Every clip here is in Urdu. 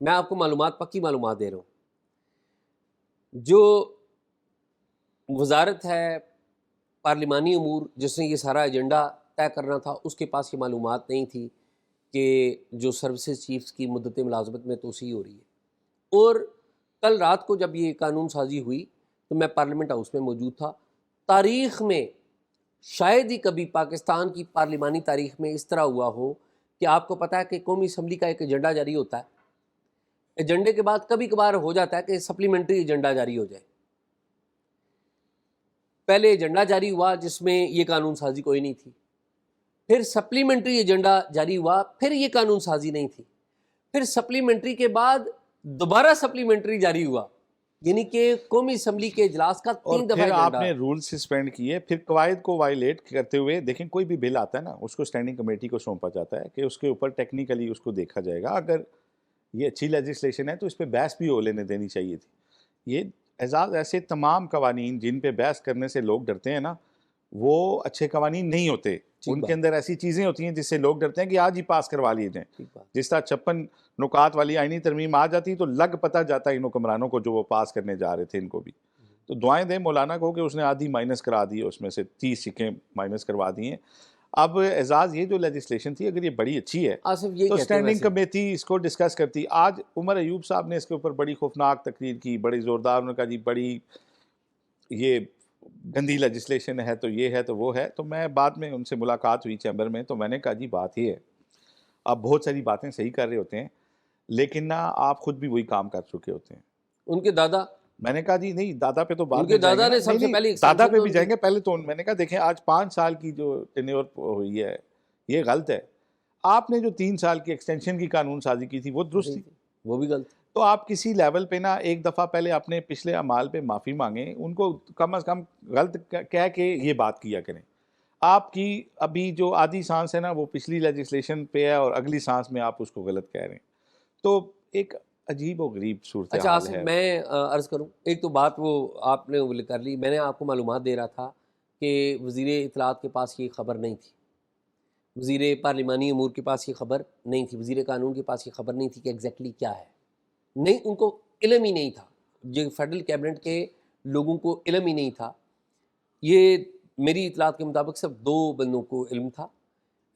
میں آپ کو معلومات پکی معلومات دے رہا ہوں. جو وزارت ہے پارلیمانی امور جس نے یہ سارا ایجنڈا طے کرنا تھا اس کے پاس یہ معلومات نہیں تھی کہ جو سروسز چیفز کی مدت ملازمت میں توسیع ہو رہی ہے. اور کل رات کو جب یہ قانون سازی ہوئی تو میں پارلیمنٹ ہاؤس میں موجود تھا. تاریخ میں شاید ہی کبھی پاکستان کی پارلیمانی تاریخ میں اس طرح ہوا ہو کہ آپ کو پتہ ہے کہ قومی اسمبلی کا ایک ایجنڈا جاری ہوتا ہے, ایجنڈے کے بعد کبھی کبھار ہو جاتا ہے کہ سپلیمنٹری ایجنڈا جاری ہو جائے. پہلے ایجنڈا جاری ہوا جس میں یہ قانون سازی کوئی نہیں تھی, پھر سپلیمنٹری ایجنڈا جاری ہوا, پھر یہ قانون سازی نہیں تھی, پھر سپلیمنٹری کے بعد دوبارہ سپلیمنٹری جاری ہوا, یعنی کہ قومی اسمبلی کے اجلاس کا اور 3 دفعہ پھر آپ ایجنڈا. نے رول سسپینڈ کیے, پھر قواعد کو وائلیٹ کرتے ہوئے. دیکھیں کوئی بھی بل آتا ہے نا اس کو اسٹینڈنگ کمیٹی کو سونپا جاتا ہے کہ اس کے اوپر ٹیکنیکلی اس کو دیکھا جائے گا. اگر یہ اچھی لیجسلیشن ہے تو اس پہ بحث بھی ہو لینے دینی چاہیے تھی. یہ اعزاز ایسے تمام قوانین جن پہ بحث کرنے سے لوگ ڈرتے ہیں نا وہ اچھے قوانین نہیں ہوتے. ان کے اندر ایسی چیزیں ہوتی ہیں جس سے لوگ ڈرتے ہیں کہ آج ہی پاس کروا لیے جائیں. جس طرح 56 نکات والی آئینی ترمیم آ جاتی تو لگ پتہ جاتا ان حکمرانوں کو جو وہ پاس کرنے جا رہے تھے ان کو بھی. تو دعائیں دیں مولانا کو کہ اس نے آدھی مائنس کرا دی, اس میں سے 30 سکیں مائنس کروا دی ہیں. اب اعزاز یہ جو لیجسلیشن تھی اگر یہ بڑی اچھی ہے آصف یہ تو کہتے ہیں اسٹینڈنگ کمیٹی اس کو ڈسکس کرتی. آج عمر ایوب صاحب نے اس کے اوپر بڑی خوفناک تقریر کی, بڑی زوردار, انہوں نے کہا جی بڑی یہ گندی لیجسلیشن ہے تو یہ ہے تو وہ ہے. تو میں بعد میں ان سے ملاقات ہوئی چیمبر میں تو میں نے کہا جی بات یہ ہے آپ بہت ساری باتیں صحیح کر رہے ہوتے ہیں لیکن نا آپ خود بھی وہی کام کر چکے ہوتے ہیں. ان کے دادا, میں نے کہا جی نہیں دادا پہ تو بعد ان میں کے جائیں گے دادا نا. نے سب سے نہیں پہلی دادا ایکسٹینشن پہ تو بھی ان جائیں کی, گے. پہلے تو میں نے کہا دیکھیں آج 5 سال کی جو ٹینیور ہوئی ہے یہ غلط ہے. آپ نے جو 3 سال کی ایکسٹینشن کی قانون سازی کی تھی وہ درست تھی, وہ بھی غلط. تو آپ کسی لیول پہ نا ایک دفعہ پہلے اپنے پچھلے اعمال پہ معافی مانگیں, ان کو کم از کم غلط کہہ کے یہ بات کیا کریں. آپ کی ابھی جو آدھی سانس ہے نا وہ پچھلی لیجسلیشن پہ ہے اور اگلی سانس میں آپ اس کو غلط کہہ رہے ہیں, تو ایک عجیب و غریب اچھا صورتحال آصف ہے. میں عرض کروں, ایک تو بات وہ آپ نے وہ کر لی, میں نے آپ کو معلومات دے رہا تھا کہ وزیر اطلاعات کے پاس یہ خبر نہیں تھی, وزیر پارلیمانی امور کے پاس یہ خبر نہیں تھی, وزیر قانون کے پاس یہ خبر نہیں تھی کہ ایگزیکٹلی کیا ہے. نہیں, ان کو علم ہی نہیں تھا, جو فیڈرل کیبنٹ کے لوگوں کو علم ہی نہیں تھا. یہ میری اطلاعات کے مطابق صرف 2 بندوں کو علم تھا.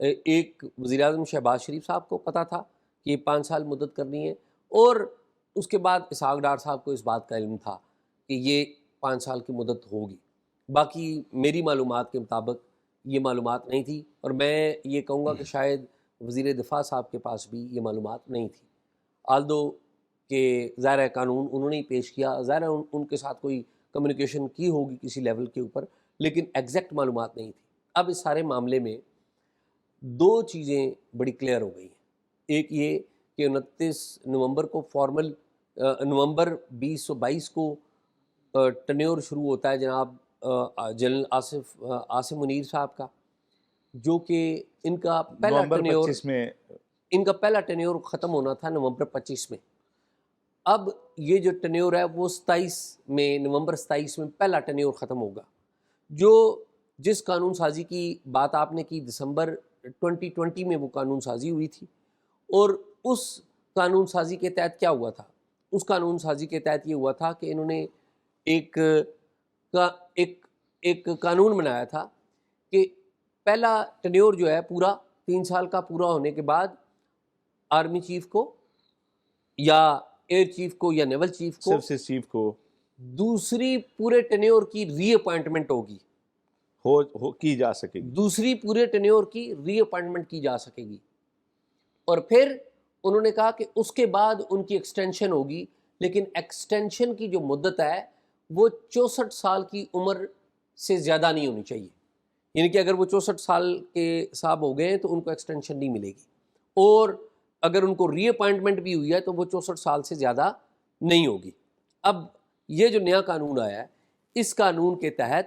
ایک وزیر اعظم شہباز شریف صاحب کو پتہ تھا کہ یہ 5 سال مدت کرنی ہے, اور اس کے بعد اسحاق ڈار صاحب کو اس بات کا علم تھا کہ یہ 5 سال کی مدت ہوگی. باقی میری معلومات کے مطابق یہ معلومات نہیں تھی, اور میں یہ کہوں گا کہ شاید وزیر دفاع صاحب کے پاس بھی یہ معلومات نہیں تھی. آلدو کہ ظاہر ہے قانون انہوں نے ہی پیش کیا, ظاہر ہے ان کے ساتھ کوئی کمیونیکیشن کی ہوگی کسی لیول کے اوپر, لیکن ایگزیکٹ معلومات نہیں تھی. اب اس سارے معاملے میں 2 چیزیں بڑی کلیئر ہو گئی ہیں. ایک یہ کہ 29 نومبر کو فارمل نومبر 2022 کو ٹنیور شروع ہوتا ہے جناب جنرل عاصم منیر صاحب کا, جو کہ ان کا پہلا نومبر ٹنیور 25 میں ان کا پہلا ٹنیور ختم ہونا تھا نومبر 25 میں. اب یہ جو ٹنیور ہے وہ 27 میں نومبر 27 میں پہلا ٹنیور ختم ہوگا. جس قانون سازی کی بات آپ نے کی دسمبر 2020 میں وہ قانون سازی ہوئی تھی, اور اس قانون سازی کے تحت کیا ہوا تھا, اس قانون سازی کے تحت یہ ہوا تھا کہ انہوں نے ایک قانون بنایا تھا کہ پہلا ٹنیور جو ہے پورا 3 سال کا پورا ہونے کے بعد آرمی چیف کو یا ایئر چیف کو یا نیول چیف کو سروسز چیف کو دوسری پورے ٹینیور کی ری اپوائنٹمنٹ ہوگی, کی جا سکے گی, دوسری پورے ٹینیور کی ری اپوائنٹمنٹ کی جا سکے گی. اور پھر انہوں نے کہا کہ اس کے بعد ان کی ایکسٹینشن ہوگی, لیکن ایکسٹینشن کی جو مدت ہے وہ 64 سال کی عمر سے زیادہ نہیں ہونی چاہیے. یعنی کہ اگر وہ 64 سال کے صاحب ہو گئے ہیں تو ان کو ایکسٹینشن نہیں ملے گی, اور اگر ان کو ری اپوائنٹمنٹ بھی ہوئی ہے تو وہ 64 سال سے زیادہ نہیں ہوگی. اب یہ جو نیا قانون آیا ہے, اس قانون کے تحت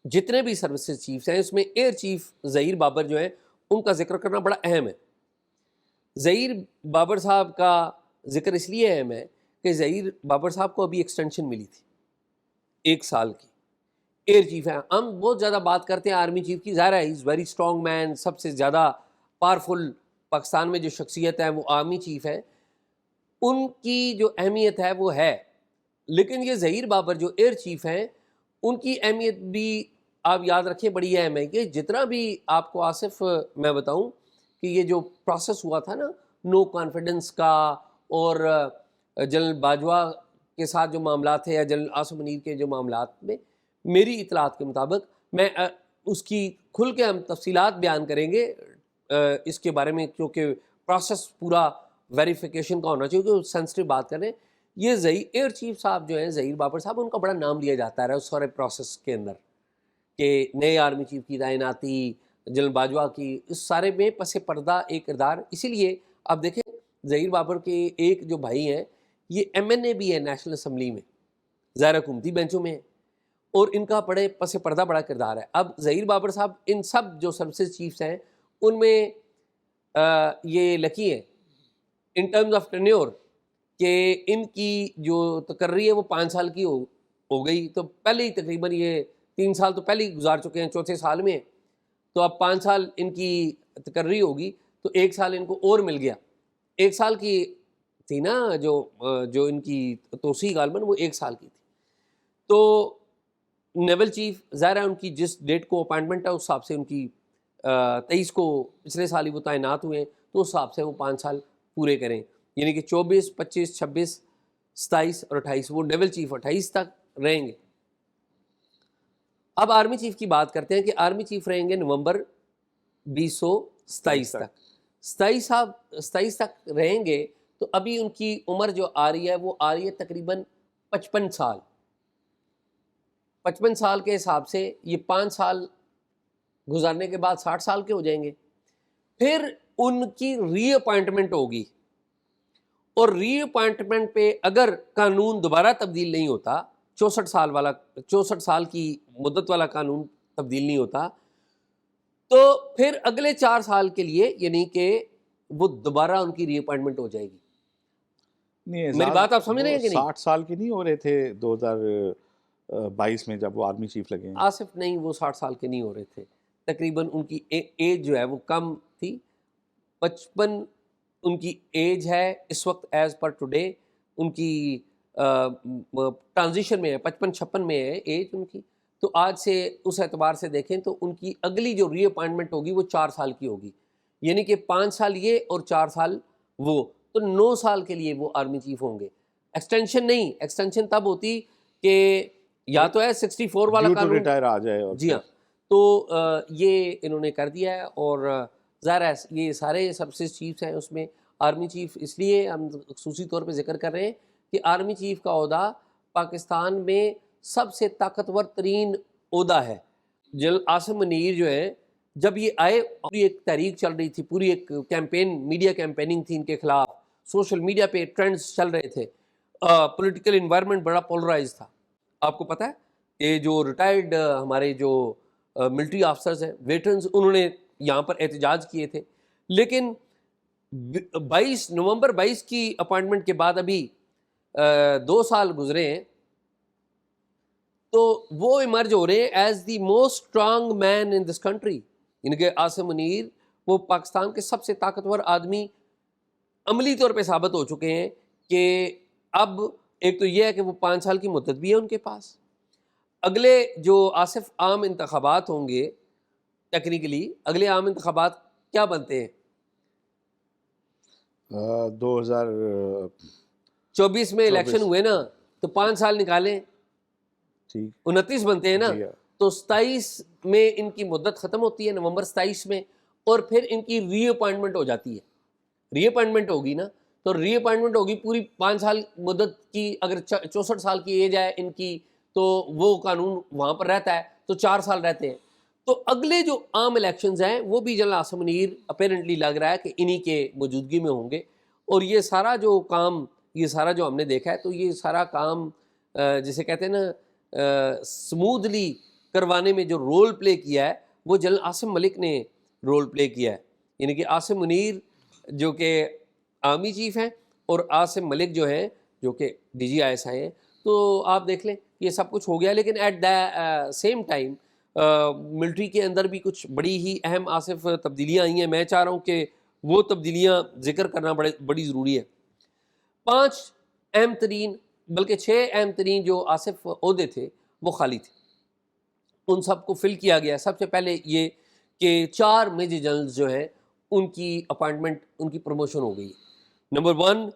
جتنے بھی سروسز چیفز ہیں, اس میں ایئر چیف ظہیر بابر جو ہیں ان کا ذکر کرنا بڑا اہم ہے. ظہیر بابر صاحب کا ذکر اس لیے اہم ہے کہ ظہیر بابر صاحب کو ابھی ایکسٹینشن ملی تھی 1 سال کی, ایئر چیف ہیں. ہم بہت زیادہ بات کرتے ہیں آرمی چیف کی, ظاہر ہے از ویری اسٹرانگ مین, سب سے زیادہ پاورفل پاکستان میں جو شخصیت ہے وہ آرمی چیف ہے, ان کی جو اہمیت ہے وہ ہے، لیکن یہ ظہیر بابر جو ایئر چیف ہیں ان کی اہمیت بھی آپ یاد رکھیں بڑی اہم ہے. کہ جتنا بھی آپ کو آصف میں بتاؤں کہ یہ جو پروسیس ہوا تھا نا نو کانفیڈنس کا، اور جنرل باجوہ کے ساتھ جو معاملات تھے یا جنرل عاصم منیر کے جو معاملات میں، میری اطلاعات کے مطابق، میں اس کی کھل کے ہم تفصیلات بیان کریں گے اس کے بارے میں، کیونکہ پروسیس پورا ویریفیکیشن کا ہونا چاہیے، کہ سینسٹیو بات کریں. یہ ایئر چیف صاحب جو ہیں ظہیر بابر صاحب، ان کا بڑا نام لیا جاتا ہے اس سارے پروسیس کے اندر، کہ نئے آرمی چیف کی تعیناتی، جنرل باجوہ کی، اس سارے میں پس پردہ ایک کردار. اسی لیے آپ دیکھیں ظہیر بابر کے ایک جو بھائی ہیں یہ ایم این اے بھی ہے نیشنل اسمبلی میں، ظاہر حکومتی بینچوں میں ہے، اور ان کا بڑے پس پردہ بڑا کردار ہے. اب ظہیر بابر صاحب ان سب جو سروسز چیفز ہیں ان میں یہ لکی ہیں ان ٹرمز آف ٹینیور، کہ ان کی جو تقرری ہے وہ 5 سال کی ہو گئی. تو پہلے ہی تقریباً یہ 3 سال تو پہلے ہی گزار چکے ہیں، چوتھے سال میں، تو اب 5 سال ان کی تقرری ہوگی، تو 1 سال ان کو اور مل گیا. 1 سال کی تھی نا جو ان کی توسیع غالباً وہ 1 سال کی تھی. تو نیول چیف ظاہر ہے ان کی جس ڈیٹ کو اپائنٹمنٹ ہے اس حساب سے ان کی 23 کو پچھلے سال ہی وہ تعینات ہوئے ہیں، تو اس حساب سے وہ 5 سال پورے کریں، یعنی کہ 24 25 26 27 اور 28، وہ نیول چیف 28 تک رہیں گے. اب آرمی چیف کی بات کرتے ہیں کہ آرمی چیف رہیں گے نومبر 2027 تک. 27 تک رہیں گے، تو ابھی ان کی عمر جو آ رہی ہے وہ آ رہی ہے تقریباً 55 سال. 55 سال کے حساب سے یہ 5 سال گزارنے کے بعد 60 سال کے ہو جائیں گے. پھر ان کی ری اپوائنٹمنٹ ہوگی، اور ری اپوائنٹمنٹ پہ اگر قانون دوبارہ تبدیل نہیں ہوتا، 64 سال کی مدت والا قانون تبدیل نہیں ہوتا، تو پھر اگلے 4 سال کے لیے یعنی کہ وہ دوبارہ ان کی ری اپوائنٹمنٹ ہو جائے گی. نہیں، میری بات آپ سمجھ رہے ہیں کہ نہیں؟ 60 سال کے نہیں ہو رہے تھے 2022 میں جب وہ آرمی چیف لگے ہیں؟ آصف نہیں، وہ 60 سال کے نہیں ہو رہے تھے، تقریباً ان کی ایج جو ہے وہ کم تھی. 55 ان کی ایج ہے اس وقت ایز پر ٹوڈے، ان کی ٹرانزیشن میں ہے، 55-56 میں ہے ایج ان کی. تو آج سے اس اعتبار سے دیکھیں تو ان کی اگلی جو ری اپوائنٹمنٹ ہوگی وہ 4 سال کی ہوگی، یعنی کہ 5 سال یہ اور 4 سال وہ، تو 9 سال کے لیے وہ آرمی چیف ہوں گے. ایکسٹینشن نہیں، ایکسٹینشن تب ہوتی کہ یا تو ہے 64 والا ڈیو ٹو قانون، ریٹائر آ جائے. اور جی ہاں، تو یہ انہوں نے کر دیا ہے. اور ظاہر ہے یہ سارے سروسز چیفز ہیں، اس میں آرمی چیف اس لیے ہم خصوصی طور پہ ذکر کر رہے ہیں کہ آرمی چیف کا عہدہ پاکستان میں سب سے طاقتور ترین عہدہ ہے. جنرل عاصم منیر جو ہیں جب یہ آئے، پوری ایک تحریک چل رہی تھی، پوری ایک کیمپین، میڈیا کیمپیننگ تھی ان کے خلاف، سوشل میڈیا پہ ٹرینڈز چل رہے تھے، پولیٹیکل انوائرمنٹ بڑا پولرائز تھا. آپ کو پتہ ہے کہ جو ریٹائرڈ ہمارے جو ملٹری آفسرز ہیں، ویٹرنز، انہوں نے یہاں پر احتجاج کیے تھے. لیکن 22 نومبر 22 کی اپائنٹمنٹ کے بعد ابھی 2 سال گزرے ہیں، تو وہ ایمرج ہو رہے ہیں as the most strong man in this country. یعنی کہ عاصم منیر وہ پاکستان کے سب سے طاقتور آدمی عملی طور پہ ثابت ہو چکے ہیں. کہ اب ایک تو یہ ہے کہ وہ 5 سال کی مدت بھی ہے ان کے پاس. اگلے جو آصف عام انتخابات ہوں گے، ٹیکنیکلی اگلے عام انتخابات کیا بنتے ہیں؟ 24 میں الیکشن ہوئے نا، تو 5 سال نکالیں، 29 بنتے ہیں نا. تو 27 میں ان کی مدت ختم ہوتی ہے، نومبر 27 میں، اور پھر ان کی ری اپوائنٹمنٹ ہو جاتی ہے. ری اپوائنٹمنٹ ہوگی نا، تو ری اپوائنٹمنٹ ہوگی پوری 5 سال مدت کی. اگر 64 سال کی ایج ہے ان کی تو وہ قانون وہاں پر رہتا ہے، تو 4 سال رہتے ہیں. تو اگلے جو عام الیکشنز ہیں وہ بھی جنرل عاصم منیر اپیرنٹلی لگ رہا ہے کہ انہی کے موجودگی میں ہوں گے. اور یہ سارا جو کام، یہ سارا جو ہم نے دیکھا ہے، تو یہ سارا کام جسے کہتے ہیں نا سموتھلی کروانے میں جو رول پلے کیا ہے وہ جنرل عاصم ملک نے رول پلے کیا ہے. یعنی کہ عاصم منیر جو کہ آرمی چیف ہیں، اور عاصم ملک جو ہیں جو کہ D G I S I ہیں. تو آپ دیکھ لیں یہ سب کچھ ہو گیا. لیکن at the same time military کے اندر بھی کچھ بڑی ہی اہم آصف تبدیلیاں آئی ہیں. میں چاہ رہا ہوں کہ وہ تبدیلیاں ذکر کرنا بڑی ضروری ہے. 5 اہم ترین بلکہ 6 اہم ترین جو آصف عہدے تھے وہ خالی تھے، ان سب کو فل کیا گیا۔ سب سے پہلے یہ کہ 4 میجر جنرلز جو ہیں ان کی اپائنٹمنٹ، ان کی پروموشن ہو گئی۔ نمبر 1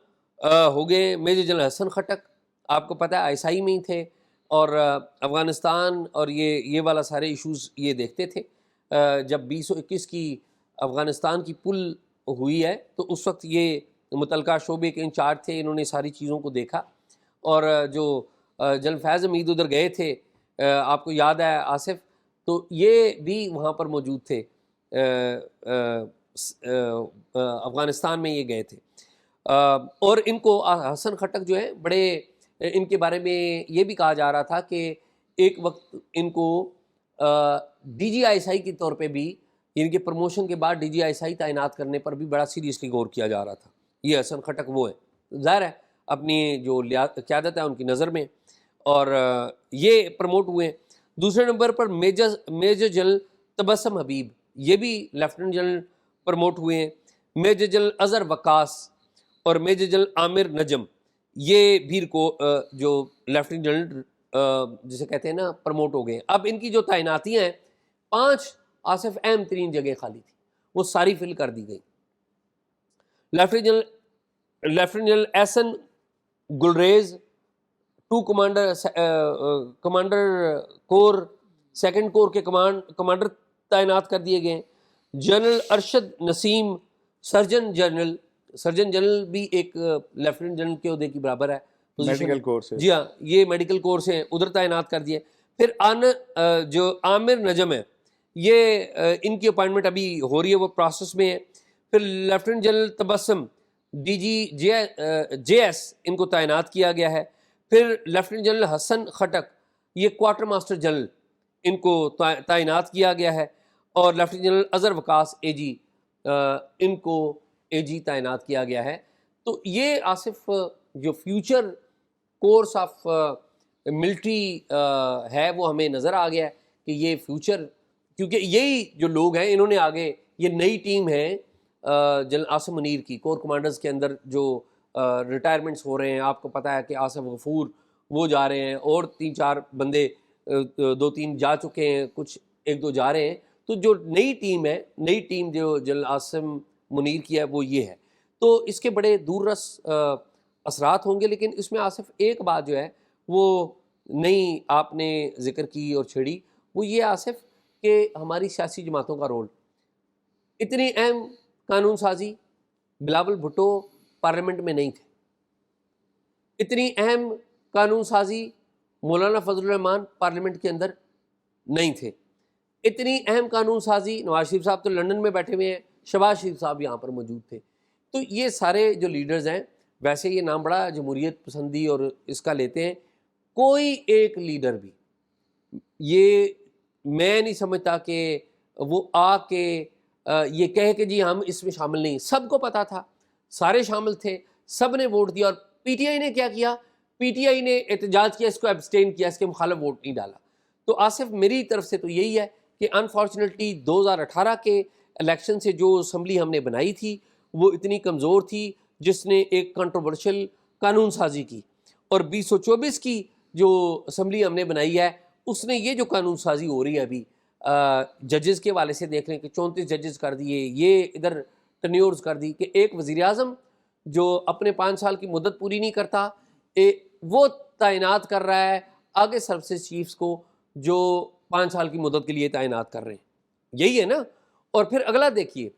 ہو گئے میجر جنرل حسن خٹک، آپ کو پتہ ہے آئی ایس آئی میں ہی تھے اور افغانستان اور یہ والا سارے ایشوز یہ دیکھتے تھے۔ جب 2021 کی افغانستان کی پل ہوئی ہے تو اس وقت یہ متعلقہ شعبے کے انچارج تھے، انہوں نے ساری چیزوں کو دیکھا۔ اور جو جنرل فیض حمید ادھر گئے تھے، آپ کو یاد ہے آصف، تو یہ بھی وہاں پر موجود تھے، افغانستان میں یہ گئے تھے۔ اور ان کو حسن خٹک جو ہے بڑے، ان کے بارے میں یہ بھی کہا جا رہا تھا کہ ایک وقت ان کو D G I S I کے طور پہ بھی، ان کے پروموشن کے بعد D G I S I تعینات کرنے پر بھی بڑا سیریسلی غور کیا جا رہا تھا۔ یہ حسن خٹک وہ ہے، ظاہر ہے اپنی جو قیادت ہے ان کی نظر میں، اور یہ پروموٹ ہوئے۔ دوسرے نمبر پر میجر جنرل تبسم حبیب، یہ بھی لیفٹیننٹ جنرل پروموٹ ہوئے ہیں۔ میجر جنرل اظہر وقاص اور میجر جنرل عامر نجم، یہ بھی جو لیفٹیننٹ جنرل جسے کہتے ہیں نا پروموٹ ہو گئے۔ اب ان کی جو تعیناتیاں ہیں، 5 آصف اہم ترین جگہ خالی تھی، وہ ساری فل کر دی گئی۔ لیفٹیننٹ جنرل احسن گلریز 2 کمانڈر کور، 2nd کور کے کمانڈر تعینات کر دیے گئے۔ جنرل ارشد نسیم سرجن جنرل بھی ایک لیفٹیننٹ جنرل کے عہدے کی برابر ہے، میڈیکل کورس ہے، جی ہاں یہ میڈیکل کورس ہیں، ادھر تعینات کر دیے۔ پھر جو عامر نجم ہے، یہ ان کی اپائنٹمنٹ ابھی ہو رہی ہے، وہ پروسیس میں ہے۔ پھر لیفٹیننٹ جنرل تبسم ڈی جی جے ایس ان کو تعینات کیا گیا ہے۔ پھر لیفٹیننٹ جنرل حسن خٹک، یہ کوارٹر ماسٹر جنرل، ان کو تعینات کیا گیا ہے۔ اور لیفٹیننٹ جنرل اظہر وقاص اے جی، ان کو اے جی تعینات کیا گیا ہے۔ تو یہ آصف جو فیوچر کورس آف ملٹری ہے وہ ہمیں نظر آ گیا ہے کہ یہ فیوچر، کیونکہ یہی جو لوگ ہیں انہوں نے آگے، یہ نئی ٹیم ہے جنرل آصف منیر کی، کور کمانڈرز کے اندر جو ریٹائرمنٹس ہو رہے ہیں، آپ کو پتہ ہے کہ آصف غفور وہ جا رہے ہیں، اور 3-4 بندے 2-3 جا چکے ہیں، کچھ 1-2 جا رہے ہیں۔ تو جو نئی ٹیم ہے، نئی ٹیم جو جنرل آصف منیر کی ہے وہ یہ ہے۔ تو اس کے بڑے دور رس اثرات ہوں گے، لیکن اس میں آصف ایک بات جو ہے وہ نئی آپ نے ذکر کی اور چھیڑی، وہ یہ آصف کہ ہماری سیاسی جماعتوں کا رول، اتنی اہم قانون سازی بلاول بھٹو پارلیمنٹ میں نہیں تھے، اتنی اہم قانون سازی مولانا فضل الرحمان پارلیمنٹ کے اندر نہیں تھے، اتنی اہم قانون سازی نواز شریف صاحب تو لندن میں بیٹھے ہوئے ہیں، شہباز شریف صاحب یہاں پر موجود تھے۔ تو یہ سارے جو لیڈرز ہیں، ویسے یہ نام بڑا جمہوریت پسندی اور اس کا لیتے ہیں، کوئی ایک لیڈر بھی یہ میں نہیں سمجھتا کہ وہ آ کے یہ کہے کہ جی ہم اس میں شامل نہیں۔ سب کو پتا تھا، سارے شامل تھے، سب نے ووٹ دیا۔ اور پی ٹی آئی نے کیا کیا؟ پی ٹی آئی نے احتجاج کیا، اس کو ایبسٹین کیا، اس کے مخالف ووٹ نہیں ڈالا۔ تو آصف میری طرف سے تو یہی ہے کہ انفارچونیٹلی 2018 کے الیکشن سے جو اسمبلی ہم نے بنائی تھی وہ اتنی کمزور تھی، جس نے ایک کنٹروورشل قانون سازی کی، اور 2024 کی جو اسمبلی ہم نے بنائی ہے اس نے یہ جو قانون سازی ہو رہی ہے ابھی ججز کے والے سے دیکھ لیں کہ 34 ججز کر دیے، یہ ادھر ٹنیورز کر دی، کہ ایک وزیر اعظم جو اپنے 5 سال کی مدت پوری نہیں کرتا، وہ تعینات کر رہا ہے آگے سروسز چیفز کو جو 5 سال کی مدت کے لیے تعینات کر رہے ہیں، یہی ہے نا۔ اور پھر اگلا دیکھیے،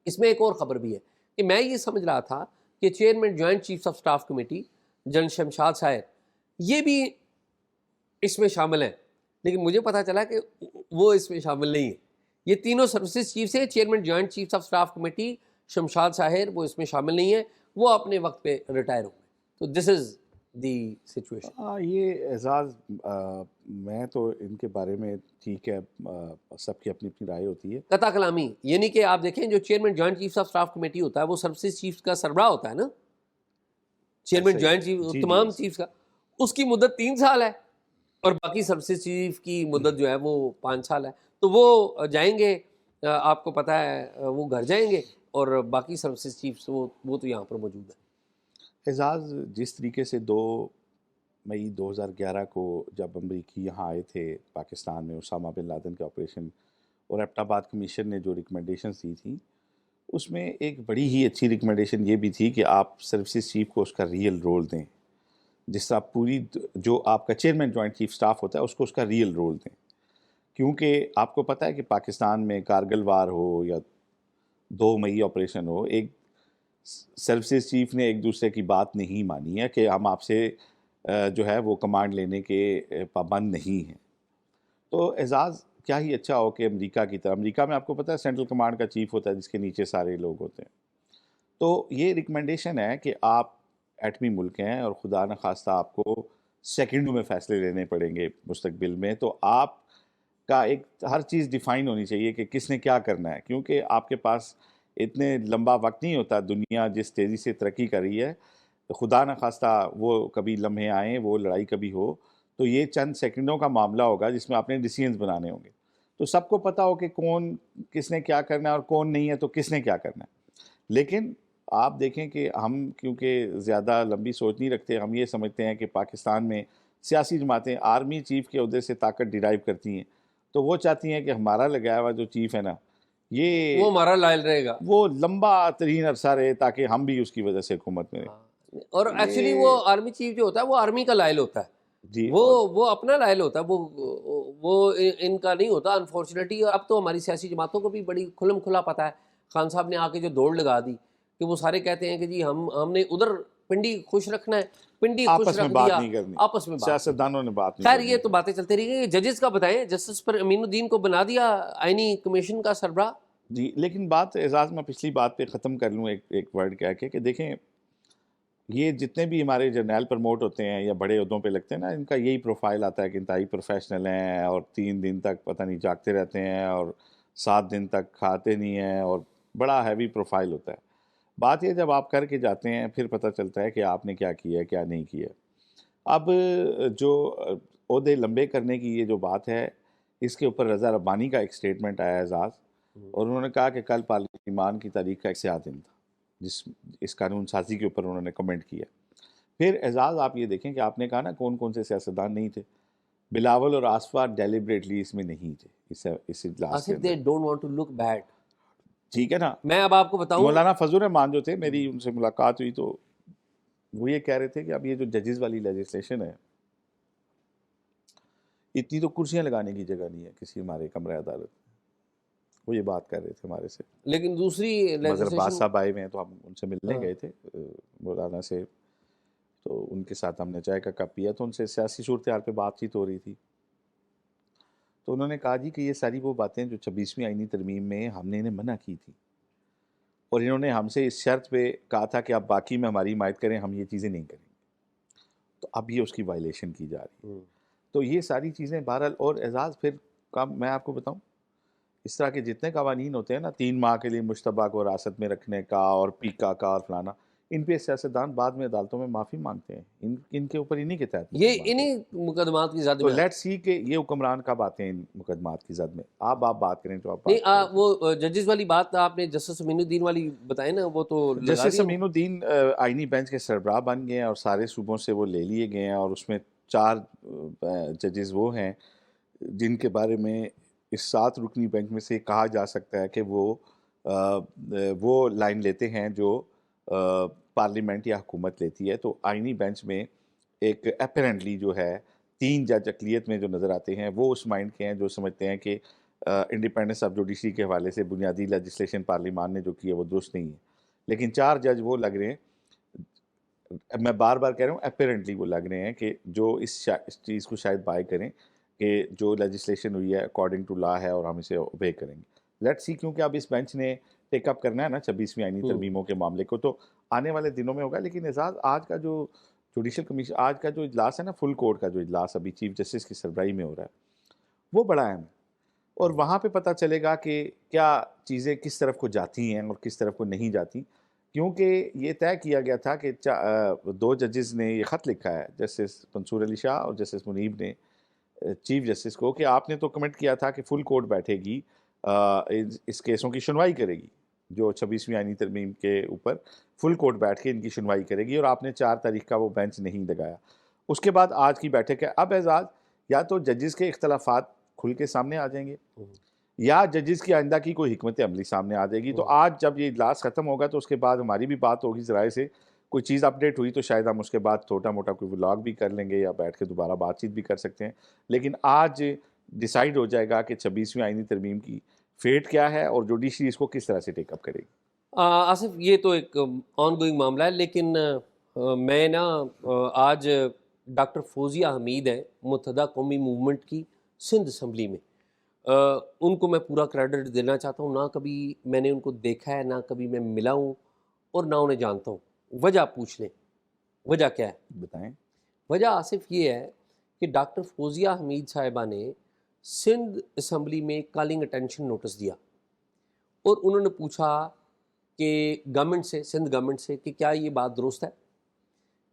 اس میں ایک اور خبر بھی ہے کہ میں یہ سمجھ رہا تھا کہ chairman joint chiefs of staff committee general Shamshad صاحب یہ بھی اس میں شامل ہیں، لیکن مجھے پتہ چلا کہ وہ اس میں شامل نہیں ہے۔ یہ تینوں سروسز چیفز ہیں، chairman joint chiefs of staff committee Shamshad صاحب وہ اس میں شامل نہیں ہیں، وہ اپنے وقت پہ ریٹائر ہو گئے۔ تو دس از دی سچویشن۔ یہ اعزاز میں تو ان کے بارے میں ٹھیک ہے، سب کی اپنی اپنی رائے ہوتی ہے۔ قطع کلامی، یعنی کہ آپ دیکھیں جو chairman joint chiefs of staff committee ہوتا ہے وہ سروسز چیفز کا سربراہ ہوتا ہے نا، چیئرمین جوائنٹ چیف تمام چیفز کا، اس کی مدت 3 سال ہے، اور باقی سروسز چیف کی مدت جو ہے وہ 5 سال ہے۔ تو وہ جائیں گے، آپ کو پتہ ہے وہ گھر جائیں گے، اور باقی سروسز چیفز وہ تو یہاں پر موجود ہیں۔ اعزاز، جس طریقے سے 2 مئی 2011 کو جب امریکی یہاں آئے تھے پاکستان میں اسامہ بن لادن کے آپریشن، اور ایبٹ آباد کمیشن نے جو ریکمنڈیشنز دی تھیں، اس میں ایک بڑی ہی اچھی ریکمنڈیشن یہ بھی تھی کہ آپ سروسز چیف کو اس کا ریئل رول دیں. جس طرح پوری جو آپ کا چیئرمین جوائنٹ چیف سٹاف ہوتا ہے اس کو اس کا ریئل رول دیں، کیونکہ آپ کو پتہ ہے کہ پاکستان میں کارگل وار ہو یا 2 مئی آپریشن ہو، ایک سروسز چیف نے ایک دوسرے کی بات نہیں مانی ہے کہ ہم آپ سے جو ہے وہ کمانڈ لینے کے پابند نہیں ہیں. تو اعزاز، کیا ہی اچھا ہو کہ امریکہ کی طرح، امریکہ میں آپ کو پتہ ہے سینٹرل کمانڈ کا چیف ہوتا ہے جس کے نیچے سارے لوگ ہوتے ہیں. تو یہ ریکمنڈیشن ہے کہ آپ ایٹمی ملک ہیں اور خدا نخواستہ آپ کو سیکنڈوں میں فیصلے لینے پڑیں گے مستقبل میں، تو آپ کا ایک ہر چیز ڈیفائن ہونی چاہیے کہ کس نے کیا کرنا ہے، کیونکہ آپ کے پاس اتنے لمبا وقت نہیں ہوتا. دنیا جس تیزی سے ترقی کر رہی ہے، خدا نخواستہ وہ کبھی لمحے آئیں، وہ لڑائی کبھی ہو، تو یہ چند سیکنڈوں کا معاملہ ہوگا جس میں آپ نے ڈیسیژنز بنانے ہوں گے. تو سب کو پتہ ہو کہ کون کس نے کیا کرنا ہے اور کون نہیں ہے تو کس نے کیا کرنا ہے. لیکن آپ دیکھیں کہ ہم کیونکہ زیادہ لمبی سوچ نہیں رکھتے، ہم یہ سمجھتے ہیں کہ پاکستان میں سیاسی جماعتیں آرمی چیف کے عہدے سے طاقت ڈیرائیو کرتی ہیں، تو وہ چاہتی ہیں کہ ہمارا لگایا ہوا جو چیف ہے نا، یہ وہ ہمارا لائل رہے گا. وہ لمبا ترین عرصہ رہے تاکہ ہم بھی اس کی وجہ سے حکومت میں رہیں. ہاں. اور ایکچولی وہ یہ آرمی چیف جو ہوتا ہے وہ آرمی کا لائل ہوتا ہے، جی، وہ اور وہ اپنا لائل ہوتا ہے، وہ ان کا نہیں ہوتا انفارچونیٹلی. اب تو ہماری سیاسی جماعتوں کو بھی بڑی کھلم کھلا پتہ ہے. خان صاحب نے آ کے جو دوڑ لگا دی کہ وہ سارے کہتے ہیں کہ جی ہم نے ادھر پنڈی خوش رکھنا ہے، پنڈی خوش آپس میں رکھ بات دیا، نہیں کرنی، آپس میں بات نہیں. سیاستدانوں نے بات نہیں خیر کرنی. یہ تو باتیں چلتے رہی گئی. ججز کا بتائیں، جسٹس پر امین الدین کو بنا دیا آئینی کمیشن کا سربراہ. جی، لیکن بات اعزاز میں پچھلی بات پہ ختم کر لوں ایک ورڈ کہہ کے کہ دیکھیں، یہ جتنے بھی ہمارے جرنیل پروموٹ ہوتے ہیں یا بڑے عہدوں پہ لگتے ہیں نا، ان کا یہی پروفائل آتا ہے کہ انتہائی پروفیشنل ہیں اور 3 دن تک پتہ نہیں جاگتے رہتے ہیں اور 7 دن تک کھاتے نہیں ہیں، اور بڑا ہیوی پروفائل ہوتا ہے. بات یہ جب آپ کر کے جاتے ہیں پھر پتہ چلتا ہے کہ آپ نے کیا کیا ہے کیا نہیں کیا. اب جو عہدے لمبے کرنے کی یہ جو بات ہے، اس کے اوپر رضا ربانی کا ایک سٹیٹمنٹ آیا اعزاز، اور انہوں نے کہا کہ کل پارلیمان کی تاریخ کا 100 دن تھا جس اس قانون سازی کے اوپر انہوں نے کمنٹ کیا. پھر اعزاز آپ یہ دیکھیں کہ آپ نے کہا نا کون کون سے سیاستدان نہیں تھے. بلاول اور آصفہ ڈیلیبریٹلی اس میں نہیں تھے اس اجلاس کے آصف دے اندر. Don't want to look bad. ٹھیک ہے نا. میں اب آپ کو بتاؤں، مولانا فضل الرحمان جو تھے، میری ان سے ملاقات ہوئی تو وہ یہ کہہ رہے تھے کہ اب یہ جو ججز والی لیجسلیشن ہے، اتنی تو کرسیاں لگانے کی جگہ نہیں ہے کسی ہمارے کمرہ عدالت میں. وہ یہ بات کر رہے تھے ہمارے سے. لیکن دوسری مظہر عباس لیجسلیشن. صاحب آئے ہوئے ہیں تو ہم ان سے ملنے گئے تھے مولانا سے، تو ان کے ساتھ ہم نے چائے کا کپ پیا تو ان سے سیاسی صورتحال پہ بات چیت ہو رہی تھی. تو انہوں نے کہا جی کہ یہ ساری وہ باتیں جو 26ویں آئینی ترمیم میں ہم نے انہیں منع کی تھی، اور انہوں نے ہم سے اس شرط پہ کہا تھا کہ آپ باقی میں ہماری حمایت کریں، ہم یہ چیزیں نہیں کریں گے. تو اب یہ اس کی وائلیشن کی جا رہی ہے. تو یہ ساری چیزیں بہرحال. اور اعزاز پھر میں آپ کو بتاؤں، اس طرح کے جتنے قوانین ہوتے ہیں نا، 3 ماہ کے لیے مشتبہ کو حراست میں رکھنے کا اور پیکا کا اور فلانا، ان پہ سیاستدان بعد میں عدالتوں میں معافی مانگتے ہیں. ان کے اوپر انہی کے تحت یہ مقدمات انہی ہوتے ہیں. مقدمات کی زد تو میں آتا ہے. لیٹس سی کہ یہ حکمران کب آتے ہیں ان مقدمات کی زد میں. آپ بات کریں جو آپ نہیں بات کر رہے تھے. وہ ججز والی بات آپ نے جسٹس امین الدین والی بتائے نا، وہ تو لگا جسٹس دی. امین الدین آئینی بینچ کے سربراہ بن گئے ہیں اور سارے صوبوں سے وہ لے لیے گئے ہیں، اور اس میں 4 ججز وہ ہیں جن کے بارے میں اس 7 رکنی بینچ میں سے کہا جا سکتا ہے کہ وہ لائن لیتے ہیں جو پارلیمنٹ یا حکومت لیتی ہے. تو آئینی بینچ میں ایک اپیرنٹلی جو ہے 3 جج اقلیت میں جو نظر آتے ہیں وہ اس مائنڈ کے ہیں جو سمجھتے ہیں کہ انڈیپینڈنس آف جوڈیشری کے حوالے سے بنیادی لیجسلیشن پارلیمان نے جو کی ہے وہ درست نہیں ہے. لیکن 4 جج وہ لگ رہے ہیں، میں بار بار کہہ رہا ہوں اپیرنٹلی وہ لگ رہے ہیں کہ جو اس چیز کو شاید بائی کریں کہ جو لیجسلیشن ہوئی ہے اکارڈنگ ٹو لا ہے اور ہم اسے اوبے کریں گے. لیٹس سی، کیونکہ اب اس بینچ نے ٹیک اپ کرنا ہے نا 26ویں آئینی ترمیموں کے معاملے کو، تو آنے والے دنوں میں ہوگا. لیکن اعزاز، آج کا جو جوڈیشل کمیشن، آج کا جو اجلاس ہے نا، فل کورٹ کا جو اجلاس ابھی چیف جسٹس کی سربراہی میں ہو رہا ہے، وہ بڑا اہم ہے. اور وہاں پہ پتہ چلے گا کہ کیا چیزیں کس طرف کو جاتی ہیں اور کس طرف کو نہیں جاتی. کیونکہ یہ طے کیا گیا تھا کہ 2 ججز نے یہ خط لکھا ہے، جسٹس منصور علی شاہ اور جسٹس منیب نے چیف جسٹس کو، کہ آپ نے تو کمنٹ کیا تھا کہ فل کورٹ بیٹھے گی، اس کیسوں کی سنوائی کرے گی. جو 26ویں آئینی ترمیم کے اوپر فل کورٹ بیٹھ کے ان کی سنوائی کرے گی، اور آپ نے 4 تاریخ کا وہ بینچ نہیں لگایا. اس کے بعد آج کی بیٹھک ہے. اب اعزاز یا تو ججز کے اختلافات کھل کے سامنے آ جائیں گے یا ججز کی آئندہ کی کوئی حکمت عملی سامنے آ جائے گی. تو آج جب یہ اجلاس ختم ہوگا تو اس کے بعد ہماری بھی بات ہوگی ذرائع سے، کوئی چیز اپڈیٹ ہوئی تو شاید ہم اس کے بعد چھوٹا موٹا کوئی ولاگ بھی کر لیں گے یا بیٹھ کے دوبارہ بات چیت بھی کر سکتے ہیں. لیکن آج ڈیسائیڈ ہو جائے گا کہ 26ویں آئینی ترمیم کی فیٹ کیا ہے اور جوڈیشری اس کو کس طرح سے ٹیک اپ کرے گی. آصف یہ تو ایک آن گوئنگ معاملہ ہے، لیکن میں نا آج ڈاکٹر فوزیہ حمید ہیں متحدہ قومی موومنٹ کی سندھ اسمبلی میں، ان کو میں پورا کریڈٹ دینا چاہتا ہوں. نہ کبھی میں نے ان کو دیکھا ہے، نہ کبھی میں ملا ہوں اور نہ انہیں جانتا ہوں. وجہ پوچھ لیں وجہ کیا ہے؟ بتائیں. وجہ آصف یہ ہے کہ ڈاکٹر فوزیہ حمید صاحبہ نے سندھ اسمبلی میں کالنگ اٹینشن نوٹس دیا اور انہوں نے پوچھا کہ گورنمنٹ سے، سندھ گورنمنٹ سے، کہ کیا یہ بات درست ہے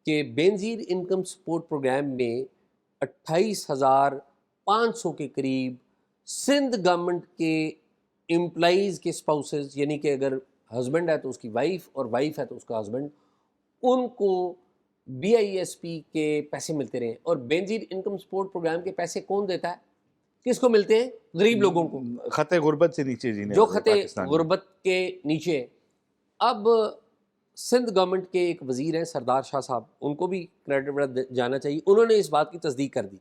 کہ بے نظیر انکم سپورٹ پروگرام میں 28,500 کے قریب سندھ گورنمنٹ کے امپلائیز کے اسپاؤسز، یعنی کہ اگر ہسبینڈ ہے تو اس کی وائف اور وائف ہے تو اس کا ہسبینڈ، ان کو بی آئی ایس پی کے پیسے ملتے رہے. اور بے نظیر انکم سپورٹ پروگرام کے پیسے کون دیتا ہے؟ کس کو ملتے ہیں؟ غریب لوگوں کو، خطے غربت سے نیچے جینے جو والے خطے پاکستانی. غربت کے نیچے. اب سندھ گورنمنٹ کے ایک وزیر ہیں سردار شاہ صاحب، ان کو بھی کریڈٹ بڑا جانا چاہیے. انہوں نے اس بات کی تصدیق کر دی.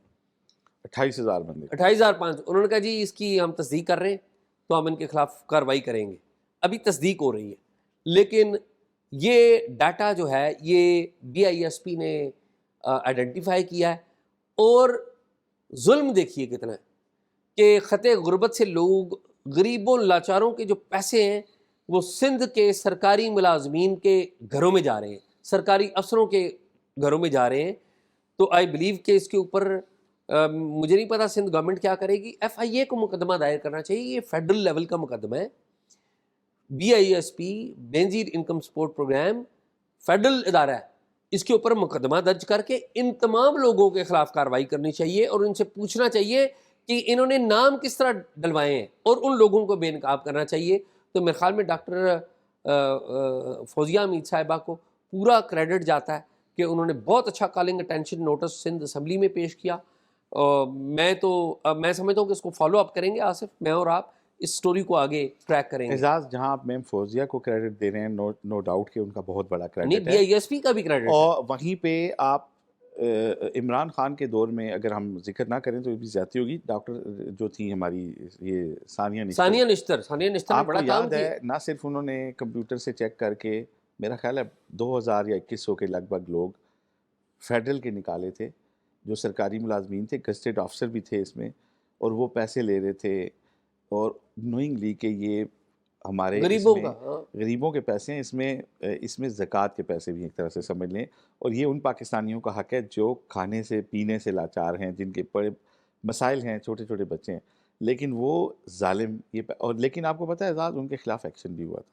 28,000 بندے. 28,500. انہوں نے کہا جی اس کی ہم تصدیق کر رہے ہیں تو ہم ان کے خلاف کارروائی کریں گے. ابھی تصدیق ہو رہی ہے، لیکن یہ ڈاٹا جو ہے یہ بی آئی ایس پی نے آئیڈینٹیفائی کیا ہے. اور ظلم دیکھیے کتنا ہے کہ خطے غربت سے لوگ، غریبوں لاچاروں کے جو پیسے ہیں وہ سندھ کے سرکاری ملازمین کے گھروں میں جا رہے ہیں، سرکاری افسروں کے گھروں میں جا رہے ہیں. تو آئی بلیو کہ اس کے اوپر مجھے نہیں پتا سندھ گورنمنٹ کیا کرے گی. ایف آئی اے کو مقدمہ دائر کرنا چاہیے، یہ فیڈرل لیول کا مقدمہ ہے. بی آئی ایس پی بے نظیر انکم سپورٹ پروگرام فیڈرل ادارہ ہے، اس کے اوپر مقدمہ درج کر کے ان تمام لوگوں کے خلاف کارروائی کرنی چاہیے اور ان سے پوچھنا چاہیے کہ انہوں نے نام کس طرح ڈلوائے ہیں اور ان لوگوں کو بے نقاب کرنا چاہیے. تو میرے خیال میں ڈاکٹر فوزیہ حمید صاحبہ کو پورا کریڈٹ جاتا ہے کہ انہوں نے بہت اچھا calling attention notice Sindh assembly میں پیش کیا. میں سمجھتا ہوں کہ اس کو فالو اپ کریں گے آصف، میں اور آپ اس سٹوری کو آگے ٹریک کریں گے. اعزاز جہاں آپ میم فوزیہ کو کریڈٹ دے رہے ہیں، نو ڈاؤٹ کہ ان کا بہت بڑا نہیں، کریڈٹ بی ہے. آئی ایس پی کا بھی کریڈٹ ہے. اور وہیں پہ آپ عمران خان کے دور میں اگر ہم ذکر نہ کریں تو یہ بھی زیادتی ہوگی. ڈاکٹر جو تھی ہماری یہ ثانیہ نشتر، ثانیہ نشتر نے آپ بڑا کو کام یاد کیا. ہے نہ صرف انہوں نے کمپیوٹر سے چیک کر کے میرا خیال ہے 2,000 یا 2,100 کے لگ بھگ لوگ فیڈرل کے نکالے تھے جو سرکاری ملازمین تھے، گزٹڈ آفسر بھی تھے اس میں، اور وہ پیسے لے رہے تھے اور نوئنگلی کہ یہ ہمارے غریبوں کے پیسے ہیں، اس میں زکوٰۃ کے پیسے بھی ایک طرح سے سمجھ لیں. اور یہ ان پاکستانیوں کا حق ہے جو کھانے سے پینے سے لاچار ہیں، جن کے بڑے مسائل ہیں، چھوٹے چھوٹے بچے ہیں. لیکن وہ ظالم اور لیکن آپ کو پتہ ہے اعزاز ان کے خلاف ایکشن بھی ہوا تھا.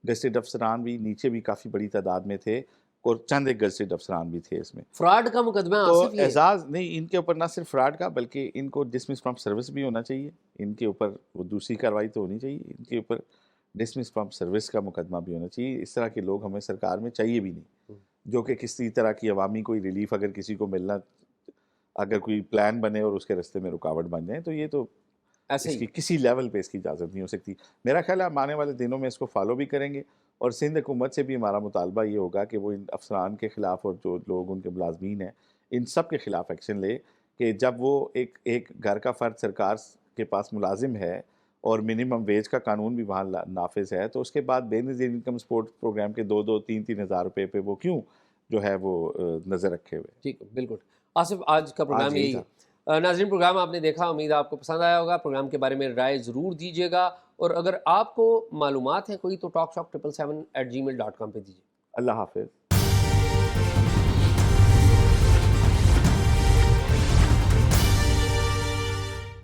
گزٹڈ افسران بھی نیچے بھی کافی بڑی تعداد میں تھے اور چند ایک گزٹڈ افسران بھی تھے اس میں. فراڈ کا مقدمہ تو آصف یہ اعزاز نہیں، ان کے اوپر نہ صرف فراڈ کا بلکہ ان کو ڈسمس فرام سروس بھی ہونا چاہیے. ان کے اوپر وہ دوسری کارروائی تو ہونی چاہیے، ان کے اوپر ڈسمس فرام سروس کا مقدمہ بھی ہونا چاہیے. اس طرح کے لوگ ہمیں سرکار میں چاہیے بھی نہیں، جو کہ کسی طرح کی عوامی کوئی ریلیف اگر کسی کو ملنا، اگر کوئی پلان بنے اور اس کے راستے میں رکاوٹ بن جائیں تو یہ تو ایسے اس ہی. کی کسی لیول پہ اس کی اجازت نہیں ہو سکتی. میرا خیال ہے ہم آنے والے دنوں میں اس کو فالو بھی کریں گے اور سندھ حکومت سے بھی ہمارا مطالبہ یہ ہوگا کہ وہ ان افسران کے خلاف اور جو لوگ ان کے ملازمین ہیں ان سب کے خلاف ایکشن لے کہ جب وہ ایک گھر کا فرد سرکار کے پاس ملازم ہے اور منیمم ویج کا قانون بھی وہاں نافذ ہے تو اس کے بعد بے نظیر انکم سپورٹ پروگرام کے 2-3 ہزار روپے پہ وہ کیوں جو ہے وہ نظر رکھے ہوئے. ٹھیک ہے، بالکل آصف، آج کا پروگرام یہی ہے. ناظرین پروگرام آپ نے دیکھا، امید آپ کو پسند آیا ہوگا. پروگرام کے بارے میں رائے ضرور دیجیے گا اور اگر آپ کو معلومات ہیں کوئی تو talkshock777@gmail.com پہ دیجیے. اللہ حافظ.